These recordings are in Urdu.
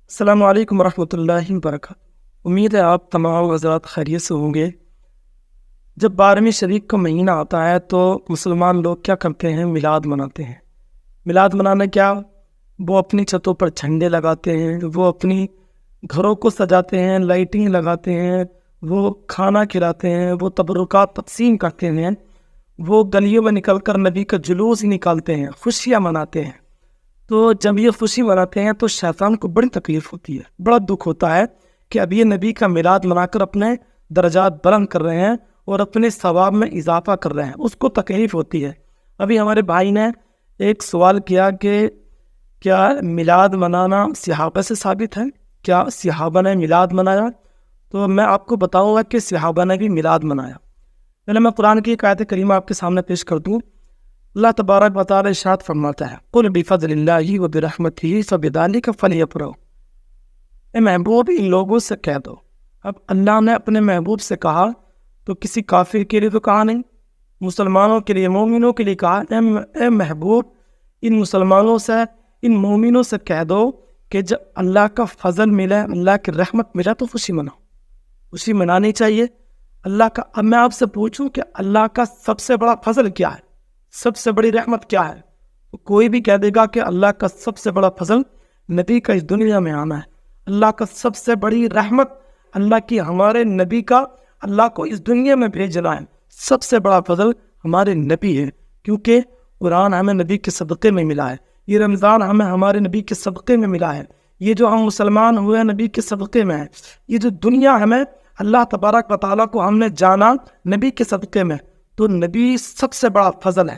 السلام علیکم ورحمۃ اللہ وبرکاتہ۔ امید ہے آپ تمام حضرات خیریت سے ہوں گے۔ جب 12ویں شریک کا مہینہ آتا ہے تو مسلمان لوگ کیا کرتے ہیں؟ میلاد مناتے ہیں۔ میلاد منانا کیا؟ وہ اپنی چھتوں پر جھنڈے لگاتے ہیں، وہ اپنی گھروں کو سجاتے ہیں، لائٹنگ لگاتے ہیں، وہ کھانا کھلاتے ہیں، وہ تبرکات تقسیم کرتے ہیں، وہ گلیوں میں نکل کر نبی کا جلوس نکالتے ہیں، خوشیاں مناتے ہیں۔ تو جب یہ خوشی مناتے ہیں تو شیطان کو بڑی تکلیف ہوتی ہے، بڑا دکھ ہوتا ہے کہ اب یہ نبی کا میلاد منا کر اپنے درجات بلند کر رہے ہیں اور اپنے ثواب میں اضافہ کر رہے ہیں، اس کو تکلیف ہوتی ہے۔ ابھی ہمارے بھائی نے ایک سوال کیا کہ کیا میلاد منانا صحابہ سے ثابت ہے؟ کیا صحابہ نے میلاد منایا؟ تو میں آپ کو بتاؤں گا کہ صحابہ نے بھی میلاد منایا۔ پہلے میں قرآن کی ایک آیت کریمہ آپ کے سامنے پیش کر دوں۔ اللہ تبارک و تعالی ارشاد فرماتا ہے، قل بفضل اللہ وبرحمتہ فبذلک فلیفرحوا۔ اے محبوب ان لوگوں سے کہہ دو۔ اب اللہ نے اپنے محبوب سے کہا تو کسی کافر کے لیے تو کہا نہیں، مسلمانوں کے لیے، مومنوں کے لیے کہا، اے محبوب ان مسلمانوں سے، ان مومنوں سے کہہ دو کہ جب اللہ کا فضل ملے، اللہ کی رحمت ملے تو خوشی مناؤ، خوشی منانی چاہیے اللہ کا۔ اب میں آپ سے پوچھوں کہ اللہ کا سب سے بڑا فضل کیا ہے؟ سب سے بڑی رحمت کیا ہے؟ تو کوئی بھی کہہ دے گا کہ اللہ کا سب سے بڑا فضل نبی کا اس دنیا میں آنا ہے۔ اللہ کا سب سے بڑی رحمت اللہ کی ہمارے نبی کا اللہ کو اس دنیا میں بھیجنا ہے۔ سب سے بڑا فضل ہمارے نبی ہے، کیونکہ قرآن ہمیں نبی کے صدقے میں ملا ہے، یہ رمضان ہمیں ہمارے نبی کے صدقے میں ملا ہے، یہ جو ہم مسلمان ہوئے ہیں نبی کے صدقے میں ہے، یہ جو دنیا ہمیں اللہ تبارک و تعالیٰ کو ہم نے جانا نبی کے صدقے میں، تو نبی سب سے بڑا فضل ہے،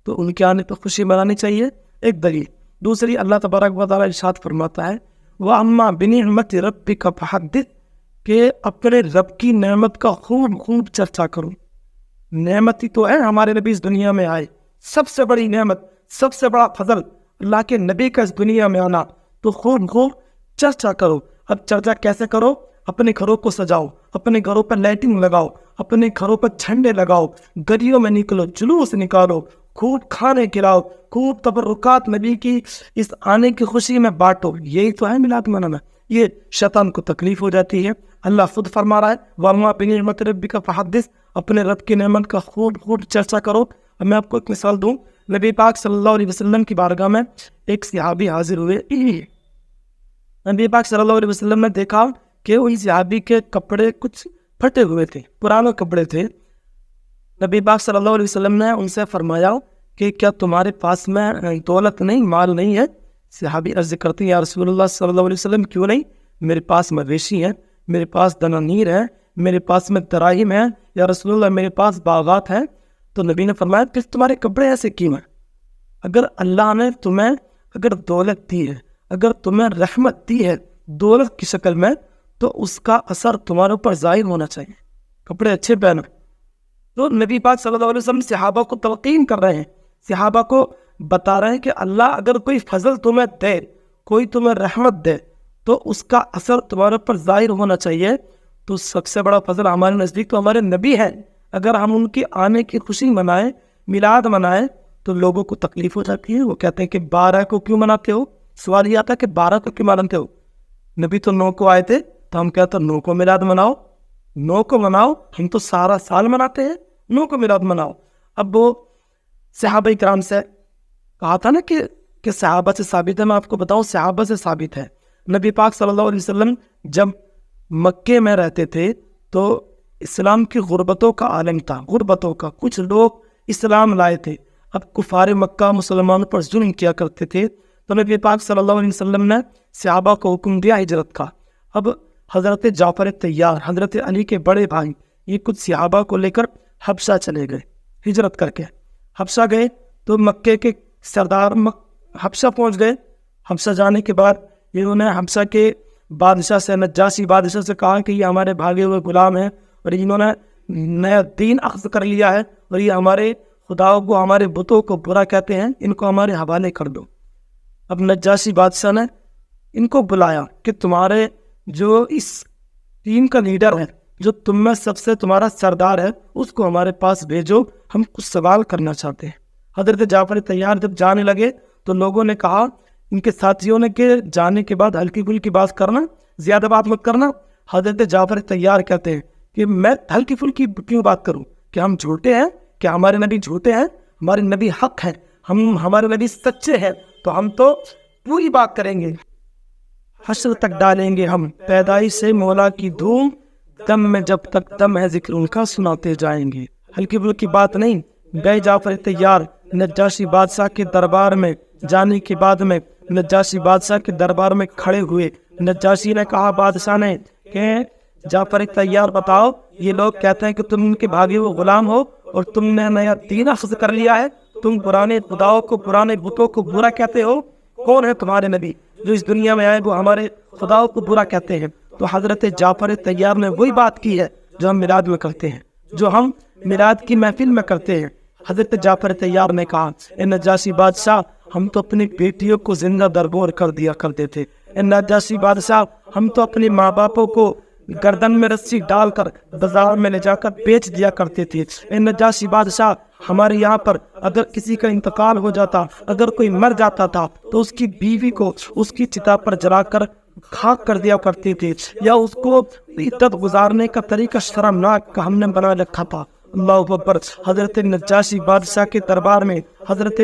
تو ان کے آنے پہ خوشی منانی چاہیے، ایک دلیل۔ دوسری، اللہ تبارک و تعالیٰ ارشاد فرماتا ہے وَأَمَّا بِنِعْمَةِ رَبِّكَ فَحَدِّثْ، کہ اپنے رب کی نعمت کا خوب خوب چرچا کرو۔ نعمت ہی تو ہے ہمارے نبی اس دنیا میں آئے، سب سے بڑی نعمت، سب سے بڑا فضل اللہ کے نبی کا اس دنیا میں آنا، تو خوب خوب چرچا کرو۔ اب چرچا کیسے کرو؟ اپنے گھروں کو سجاؤ، اپنے گھروں پر لائٹنگ لگاؤ، اپنے گھروں پر جھنڈے لگاؤ، گلیوں میں نکلو، جلوس نکالو، خوب کھانے کھلاؤ، خوب تبرکات نبی کی اس آنے کی خوشی میں بانٹو۔ یہی تو ہے میلاد منانا۔ یہ شیطان کو تکلیف ہو جاتی ہے۔ اللہ خود فرما رہا ہے وَأَمَّا بِنِعْمَةِ رَبِّكَ فَحَدِّثْ، اپنے رب کی نعمت کا خوب خوب چرچا کرو۔ اب میں آپ کو ایک مثال دوں، نبی پاک صلی اللہ علیہ وسلم کی بارگاہ میں ایک صحابی حاضر ہوئے۔ نبی پاک صلی اللہ علیہ وسلم نے دیکھا کہ ان صحابی کے کپڑے کچھ پھٹے ہوئے تھے، پرانے کپڑے تھے۔ نبی پاک صلی اللہ علیہ وسلم نے ان سے فرمایا کہ کیا تمہارے پاس میں دولت نہیں، مال نہیں ہے؟ صحابی عرض کرتے ہیں یا رسول اللہ صلی اللہ علیہ وسلم کیوں نہیں؟ میرے پاس مویشی ہیں، میرے پاس دنانیر ہے، میرے پاس میں دراہم ہے، یا رسول اللہ میرے پاس باغات ہیں۔ تو نبی نے فرمایا پھر تمہارے کپڑے ایسے کیوں ہیں؟ اگر اللہ نے تمہیں اگر دولت دی ہے، اگر تمہیں رحمت دی ہے دولت کی شکل میں، تو اس کا اثر تمہارے اوپر ظاہر ہونا چاہیے، کپڑے اچھے پہنو۔ تو نبی پاک صلی اللہ علیہ وسلم صحابہ کو تلقین کر رہے ہیں، صحابہ کو بتا رہے ہیں کہ اللہ اگر کوئی فضل تمہیں دے، کوئی تمہیں رحمت دے، تو اس کا اثر تمہارے اوپر ظاہر ہونا چاہیے۔ تو سب سے بڑا فضل ہمارے نزدیک تو ہمارے نبی ہے۔ اگر ہم ان کی آنے کی خوشی منائیں، میلاد منائیں، تو لوگوں کو تکلیف ہو جاتی ہے۔ وہ کہتے ہیں کہ 12 کو کیوں مناتے ہو؟ سوال یہ آتا ہے کہ 12 کو کیوں مناتے ہو؟ نبی تو 9 کو آئے تھے، تو ہم کہتے ہیں 9 کو میلاد مناؤ، 9 کو مناؤ، ہم تو سارا سال مناتے ہیں، 9 کو میلاد مناؤ۔ اب وہ صحابہ کرام سے کہا تھا نا کہ صحابہ سے ثابت ہے، میں آپ کو بتاؤں صحابہ سے ثابت ہے۔ نبی پاک صلی اللہ علیہ وسلم جب مکے میں رہتے تھے تو اسلام کی غربتوں کا عالم تھا، غربتوں کا، کچھ لوگ اسلام لائے تھے۔ اب کفار مکہ مسلمانوں پر ظلم کیا کرتے تھے، تو نبی پاک صلی اللہ علیہ وسلم نے صحابہ کو حکم دیا ہجرت کا۔ اب حضرت جعفر طیار، حضرت علی کے بڑے بھائی، یہ کچھ صحابہ کو لے کر حبشہ چلے گئے، ہجرت کر کے حبشہ گئے۔ تو مکے کے سردار حبشہ پہنچ گئے۔ حبشہ جانے کے بعد انہوں نے حبشہ کے بادشاہ سے، نجاشی بادشاہ سے کہا کہ یہ ہمارے بھاگے ہوئے غلام ہیں اور انہوں نے نیا دین اخذ کر لیا ہے، اور یہ ہمارے خداؤں کو، ہمارے بتوں کو برا کہتے ہیں، ان کو ہمارے حوالے کر دو۔ اب نجاشی بادشاہ نے ان کو بلایا کہ تمہارے جو اس ٹیم کا لیڈر ہے، جو تم میں سب سے تمہارا سردار ہے، اس کو ہمارے پاس بھیجو، ہم کچھ سوال کرنا چاہتے ہیں۔ حضرت جعفر طیار جب جانے لگے تو لوگوں نے کہا ان کے ساتھیوں نے کہ جانے کے بعد ہلکی پھلکی بات کرنا، زیادہ بات مت کرنا۔ حضرت جعفر طیار کہتے ہیں کہ میں ہلکی پھلکی کیوں بات کروں؟ کہ ہم جھوٹے ہیں؟ کہ ہمارے نبی جھوٹے ہیں؟ ہمارے نبی حق ہیں، ہمارے نبی سچے ہیں، تو ہم تو پوری بات کریں گے، حشر تک ڈالیں گے ہم پیدائش سے مولا کی دھوم، دم میں جب تک دم ہے ذکر ان کا سناتے جائیں گے۔ ہلکی پھلکی بات نہیں، گئے جعفر طیار نجاشی بادشاہ کے دربار میں۔ جانے کے بعد میں نجاشی بادشاہ کے دربار میں کھڑے ہوئے۔ نجاشی نے کہا بادشاہ نے کہ جعفر طیار بتاؤ، یہ لوگ کہتے ہیں کہ تم ان کے بھاگے ہوئے غلام ہو اور تم نے نیا دین اخذ کر لیا ہے، تم پرانے خداؤں کو، پرانے بتوں کو برا کہتے ہو۔ کون ہے تمہارے نبی جو اس دنیا میں آئے وہ ہمارے خداؤں کو برا کہتے ہیں؟ تو حضرت جعفر طیار نے وہی بات کی ہے جو ہم میلاد میں کرتے ہیں، جو ہم میلاد کی محفل میں کرتے ہیں۔ حضرت جعفر طیار نے کہا اے نجاشی بادشاہ، ہم تو اپنی بیٹیوں کو زندہ درگور کر دیا کرتے تھے۔ اے نجاشی بادشاہ، ہم تو اپنے ماں باپوں کو گردن میں رسی ڈال کر بازار میں لے جا کر بیچ دیا کرتے تھے۔ اے نجاشی بادشاہ، ہمارے یہاں پر اگر کسی کا انتقال ہو جاتا، اگر کوئی مر جاتا تھا تو اس کی بیوی کو اس کی چتا پر جلا کر خاک کر دیا کرتے تھے، یا اس کو عدت گزارنے کا طریقہ شرمناک کا ہم نے بنا رکھا تھا۔ اللہ اکبر۔ حضرت نجاشی بادشاہ کے دربار میں حضرت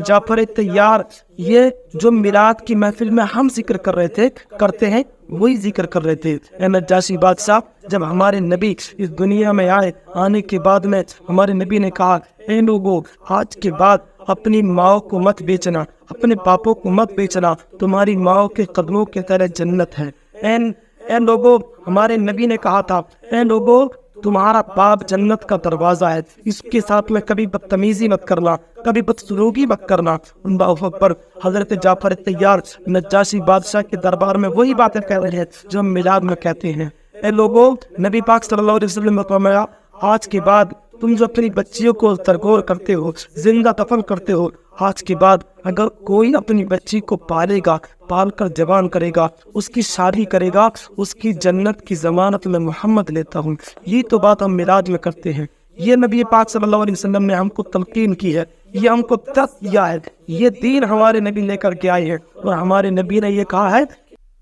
جعفر طیار یہ جو میلاد کی محفل میں ہم ذکر کر رہے تھے، کرتے ہیں، وہی ذکر کر رہے تھے۔ اے نجاشی بادشاہ، جب ہمارے نبی اس دنیا میں آئے، آنے کے بعد میں ہمارے نبی نے کہا اے لوگوں، آج کے بعد اپنی ماں کو مت بیچنا، اپنے باپوں کو مت بیچنا، تمہاری ماں کے قدموں کے طرح جنت ہے۔ اے لوگوں، ہمارے نبی نے کہا تھا اے لوگوں، تمہارا باپ جنت کا دروازہ ہے، اس کے ساتھ میں کبھی بدتمیزی مت کرنا، کبھی بدسلوکی مت کرنا۔ اللہ اکبر۔ حضرت جعفر طیار نجاشی بادشاہ کے دربار میں وہی باتیں کہہ رہے ہیں جو ہم میلاد میں کہتے ہیں۔ اے لوگوں، نبی پاک صلی اللہ علیہ وسلم نے فرمایا آج کے بعد تم جو اپنی بچیوں کو درگور کرتے ہو، زندہ دفن کرتے ہو، آج کے بعد اگر کوئی اپنی بچی کو پالے گا، پال کر جوان کرے گا، اس کی شادی کرے گا، اس کی جنت کی ضمانت میں محمد لیتا ہوں۔ یہ تو بات ہم میلاد میں کرتے ہیں۔ یہ نبی پاک صلی اللہ علیہ وسلم نے ہم کو تلقین کی ہے، یہ ہم کو درس دیا ہے، یہ دین ہمارے نبی لے کر کے آئے ہیں، اور ہمارے نبی نے یہ کہا ہے۔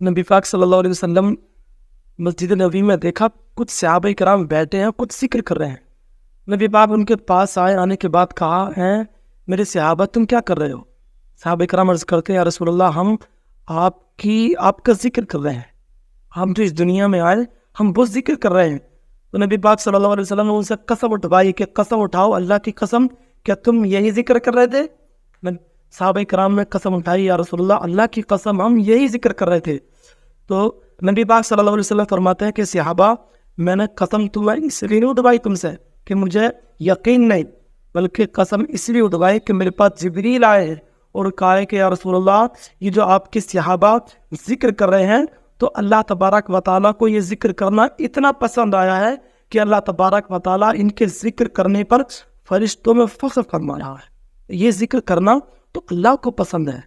نبی پاک صلی اللہ علیہ وسلم مسجد نبوی میں دیکھا کچھ صحابہ کرام بیٹھے ہیں، کچھ ذکر کر رہے ہیں۔ نبی پاک ان کے پاس آئے، آنے کے بعد کہا ہے میرے صحابہ تم کیا کر رہے ہو؟ صحابہ کرام عرض کرتے ہیں یا رسول اللہ، ہم آپ کا ذکر کر رہے ہیں، ہم جو اس دنیا میں آئے ہم وہ ذکر کر رہے ہیں۔ تو نبی پاک صلی اللہ علیہ وسلم نے ان سے قسم اٹھوائی کہ قسم اٹھاؤ اللہ کی قسم، کیا تم یہی ذکر کر رہے تھے؟ صحابہ کرام نے قسم اٹھائی یا رسول اللہ، اللہ کی قسم ہم یہی ذکر کر رہے تھے۔ تو نبی پاک صلی اللہ علیہ وسلم فرماتے ہیں کہ صحابہ، میں نے قسم تمہاری اس لیے نہیں اٹھوائی تم سے کہ مجھے یقین نہیں، بلکہ قسم اس لیے اٹھوائی کہ میرے پاس جبریل آئے ہیں اور کہا ہے کہ یا رسول اللہ، یہ جو آپ کے صحابہ ذکر کر رہے ہیں تو اللہ تبارک و تعالیٰ کو یہ ذکر کرنا اتنا پسند آیا ہے کہ اللہ تبارک و تعالیٰ ان کے ذکر کرنے پر فرشتوں میں فخر فرما رہا ہے۔ یہ ذکر کرنا تو اللہ کو پسند ہے۔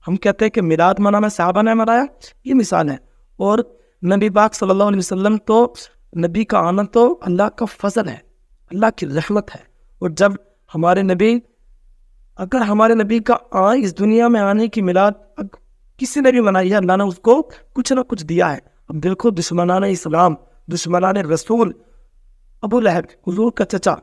ہم کہتے ہیں کہ میلاد منانا صحابہ نے منایا، یہ مثال ہے، اور نبی پاک صلی اللہ علیہ وسلم تو نبی کا آنا تو اللہ کا فضل ہے، اللہ کی رحمت ہے۔ اور جب ہمارے نبی، اگر ہمارے نبی کا اس دنیا میں آنے کی میلاد کسی نے بھی منائی ہے، اللہ نے اس کو کچھ نہ کچھ دیا ہے۔ اب دیکھو دشمنان اسلام، دشمنان رسول، ابو لہب حضور کا چچا،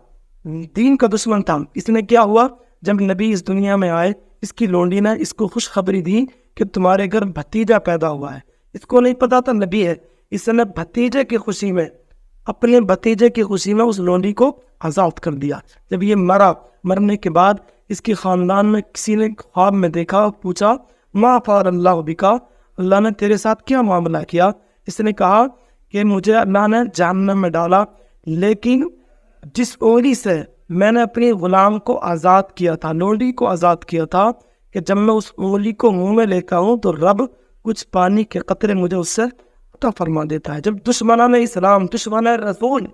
دین کا دشمن تھا، اس نے کیا ہوا جب نبی اس دنیا میں آئے، اس کی لونڈی نے اس کو خوشخبری دی کہ تمہارے گھر بھتیجا پیدا ہوا ہے۔ اس کو نہیں پتا تھا نبی ہے، اس نے بھتیجے کی خوشی میں، اپنے بھتیجے کی خوشی میں اس لونڈی کو آزاد کر دیا۔ جب یہ مرنے کے بعد اس کے خاندان میں کسی نے خواب میں دیکھا اور پوچھا ما فعل اللہ بکا، اللہ نے تیرے ساتھ کیا معاملہ کیا؟ اس نے کہا کہ مجھے اللہ نے جہنم میں ڈالا، لیکن جس اولی سے میں نے اپنی غلام کو آزاد کیا تھا، لونڈی کو آزاد کیا تھا، کہ جب میں اس اولی کو منہ میں لیتا ہوں تو رب کچھ پانی کے قطرے مجھے اس سے عطا فرما دیتا ہے۔ جب دشمنان اسلام، دشمنان رسول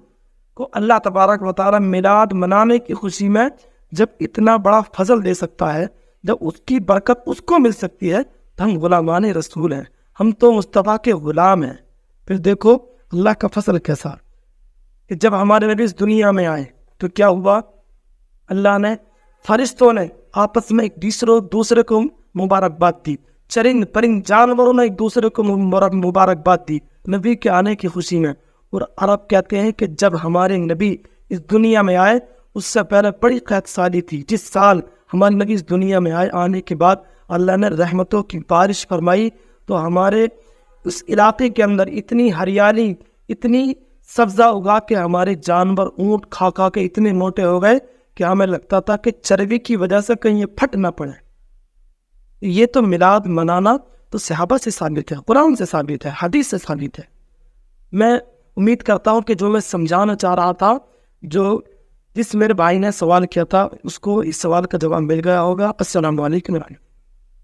کو اللہ تبارک و تعالی میلاد منانے کی خوشی میں جب اتنا بڑا فضل دے سکتا ہے، جب اس کی برکت اس کو مل سکتی ہے، تو ہم غلامان رسول ہیں، ہم تو مصطفیٰ کے غلام ہیں۔ پھر دیکھو اللہ کا فضل کیسا، کہ جب ہمارے نبی اس دنیا میں آئے تو کیا ہوا؟ اللہ نے، فرشتوں نے آپس میں ایک دوسرے کو مبارکباد دی۔ چرند پرند جانوروں نے ایک دوسرے کو مبارکباد دی نبی کے آنے کی خوشی میں. اور عرب کہتے ہیں کہ جب ہمارے نبی اس دنیا میں آئے اس سے پہلے بڑی قحط سالی تھی. جس سال ہمارے نبی اس دنیا میں آنے کے بعد اللہ نے رحمتوں کی بارش فرمائی تو ہمارے اس علاقے کے اندر اتنی ہریالی، اتنی سبزہ اگا کے ہمارے جانور اونٹ کھا کے اتنے موٹے ہو گئے کہ ہمیں لگتا تھا کہ چربی کی وجہ سے کہیں یہ پھٹ نہ پڑے. یہ تو میلاد منانا تو صحابہ سے ثابت ہے، قرآن سے ثابت ہے، حدیث سے ثابت ہے. میں امید کرتا ہوں کہ جو میں سمجھانا چاہ رہا تھا، جس میرے بھائی نے سوال کیا تھا، اس کو اس سوال کا جواب مل گیا ہوگا. السلام علیکم.